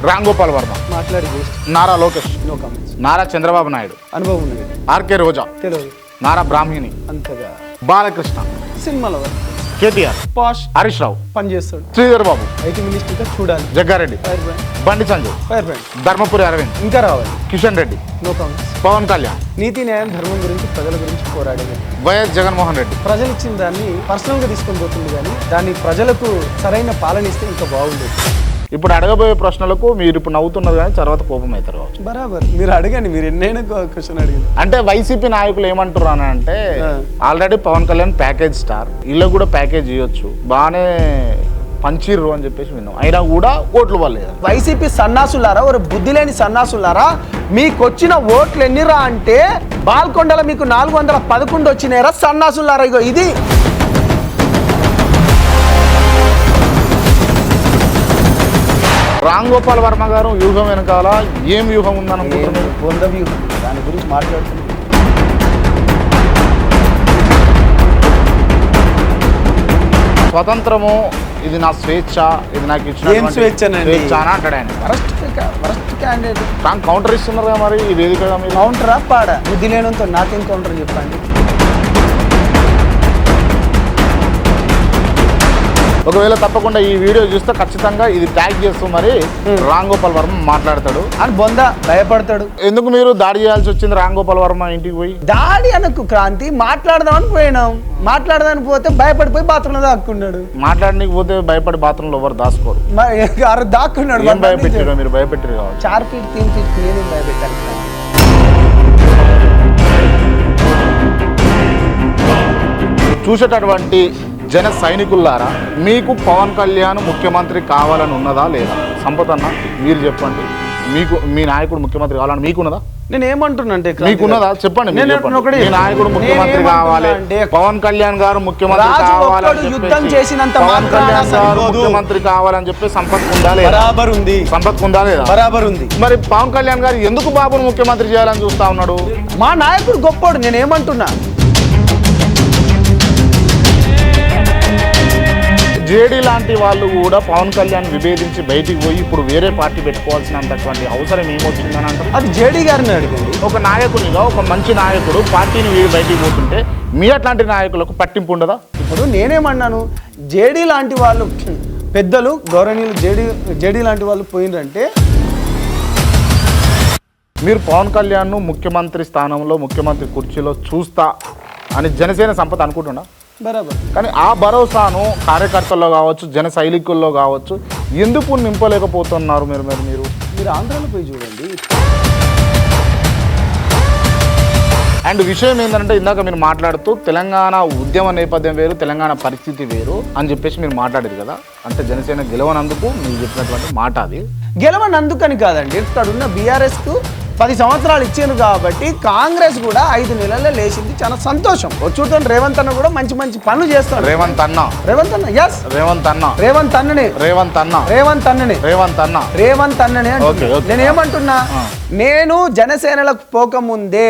రామ్ గోపాల్ వర్మ, మాట్లాడి Nara Lokesh, no comments. Nara Chandrababu Naidu, అనుభవం ఉన్నది, ఆర్కే రోజా, తెలియదు నారా బ్రాహ్మణి, అంతగా. బాలకృష్ణ, సినిమాలో కేటీఆర్, పాష్ హరీష్ రావు, పని చేస్తాడు, శ్రీధర్ బాబు, ఐటీ మినిస్టర్గా చూడాలి, Jaggareddy, fire brand, Bandi Sanjay, fire brand, Dharmapuri Arvind, ఇంకా రావాలి, కిషన్ రెడ్డి, నో కామెంట్స్. పవన్ కళ్యాణ్, నీతి న్యాయం ధర్మం గురించి ప్రజల గురించి పోరాడేది. వైఎస్ జగన్మోహన్ రెడ్డి. ప్రజలు ఇచ్చిన దాన్ని పర్సనల్గా తీసుకొని పోతుంది, కానీ దాన్ని ప్రజలకు సరైన పాలన ఇస్తే ఇంకా బాగుండేది. ఇప్పుడు అడగబోయే ప్రశ్నలకు మీరు ఇప్పుడు నవ్వుతున్నారు కానీ తర్వాత కోపం అవుతారు కావచ్చు. బరాబర్ మీరు అడగండి, మీరు ఎన్నైనా క్వశ్చన్ అడిగింది. అంటే వైసీపీ నాయకులు ఏమంటారు అని అంటే already Pawan Kalyan package star, ఇళ్ళకు కూడా ప్యాకేజ్ ఇవ్వచ్చు, బాగానే పంచిర్రు అని చెప్పేసి విన్నాం, అయినా కూడా ఓట్లు పడలేదు. వైసీపీ సన్నాసులారా, ఒక బుద్ధి లేని సన్నాసులారా, మీకు వచ్చిన ఓట్లు ఎన్నిరా అంటే బాల్కొండల మీకు 411 వచ్చినాయరా సన్నాసులారా. ఇగో ఇది రామ్ గోపాల్ వర్మ గారు వ్యూహం వెనకాల ఏం వ్యూహం ఉందనుకుంటున్నారు? వంద వ్యూహం, దాని గురించి మాట్లాడుతున్నాం. స్వతంత్రము, ఇది నా స్వేచ్ఛ, ఇది నాకు ఏం స్వేచ్ఛ అని అంటాడు ఆయన. Worst candidate. కౌంటర్ ఇస్తున్నారు కదా మరి ఈ వేదికగా మీరు. కౌంటరా పాడా? బుద్ధి లేనంతో నాకేం కౌంటర్ చెప్పండి. ఒకవేళ తప్పకుండా ఈ వీడియో చూస్తే ఖచ్చితంగా ఇది ట్యాగ్ చేస్తూ మరి రామ్ గోపాల్ వర్మ మాట్లాడతాడు అని బొంద భయపడతాడు. ఎందుకు మీరు దాడి చేయాల్సి వచ్చింది రామ్ గోపాల్ వర్మ ఇంటికి పోయి? దాడి అనకు క్రాంతి, మాట్లాడదామని పోయినాం, మాట్లాడదామని పోతే భయపడిపోయి బాత్రూంలో దాక్కున్నాడు. మాట్లాడడానికి పోతే భయపడి బాత్రూంలో ఎవరు దాచుకోరు, దాక్కున్నాడు. ఏం భయపెట్టారు? మీరు భయపెట్టారు కావచ్చు. 4 ఫీట్ 3 ఫీట్ నేనేం భయపెట్టాను. చూసేటటువంటి జన సైనికులారా, మీకు పవన్ కళ్యాణ్ ముఖ్యమంత్రి కావాలని ఉన్నదా లేదా? సంపత్ అన్న మీరు చెప్పండి, మీకు మీ నాయకుడు ముఖ్యమంత్రి కావాలని మీకున్నదా? నేను ఏమంటున్నానంటే మీకున్నదా చెప్పండి. మీ నాయకుడు ముఖ్యమంత్రి కావాలి, పవన్ కళ్యాణ్ గారు ముఖ్యమంత్రి కావాలని, యుద్ధం చేసినంత పవన్ కళ్యాణ్ గారు ముఖ్యమంత్రి కావాలని చెప్పి సంపత్ ఉందా లేదా? బరాబర్ ఉంది. సంపత్ ఉందా లేదా? బరాబర్ ఉంది. మరి పవన్ కళ్యాణ్ గారు ఎందుకు బాబును ముఖ్యమంత్రి చేయాలని చూస్తా ఉన్నాడు? మా నాయకుడు గొప్పోడు, నేనేమంటున్నా. జేడీ లాంటి వాళ్ళు కూడా పవన్ కళ్యాణ్ విభేదించి బయటికి పోయి ఇప్పుడు వేరే పార్టీ పెట్టుకోవాల్సినంతటువంటి అవసరం ఏమొచ్చిందని అంటారు. అది జేడీ గారిని అడిగింది. ఒక నాయకునిగా, ఒక మంచి నాయకుడు పార్టీని బయటికి పోతుంటే మీ అట్లాంటి నాయకులకు పట్టింపు ఉండదా? ఇప్పుడు నేనేమన్నాను, జేడీ లాంటి వాళ్ళు పెద్దలు గౌరవనీయులు జేడీ లాంటి వాళ్ళు పోయిందంటే మీరు పవన్ కళ్యాణ్ను ముఖ్యమంత్రి స్థానంలో, ముఖ్యమంత్రి కుర్చీలో చూస్తా అని జనసేన సంపద అనుకుంటున్నా. బరాబర్. కానీ ఆ భరోసాను కార్యకర్తల్లో కావచ్చు, జన సైనికుల్లో కావచ్చు ఎందుకు నింపలేకపోతున్నారు? మీరు ఆంధ్రాలో పోయి చూడండి. అండ్ విషయం ఏంటంటే ఇందాక మీరు మాట్లాడుతూ తెలంగాణ ఉద్యమ నేపథ్యం వేరు, తెలంగాణ పరిస్థితి వేరు అని చెప్పేసి మీరు మాట్లాడారు కదా. అంటే జనసేన గెలవనందుకు మీరు చెప్పినటువంటి మాట అది. గెలవనందుకని కాదండి, ఇక్కడ ఉన్న బీఆర్ఎస్కు 10 సంవత్సరాలు ఇచ్చాను కాబట్టి కాంగ్రెస్ కూడా 5 నెలల్లో లేచింది, చాలా సంతోషం. చూడండి, రేవంత్ అన్న కూడా మంచి మంచి పనులు చేస్తాడు. రేవంత్ అన్న ఎస్ రేవంత్ అన్ననే నేనేమంటున్నా, నేను జనసేనలకు పోకముందే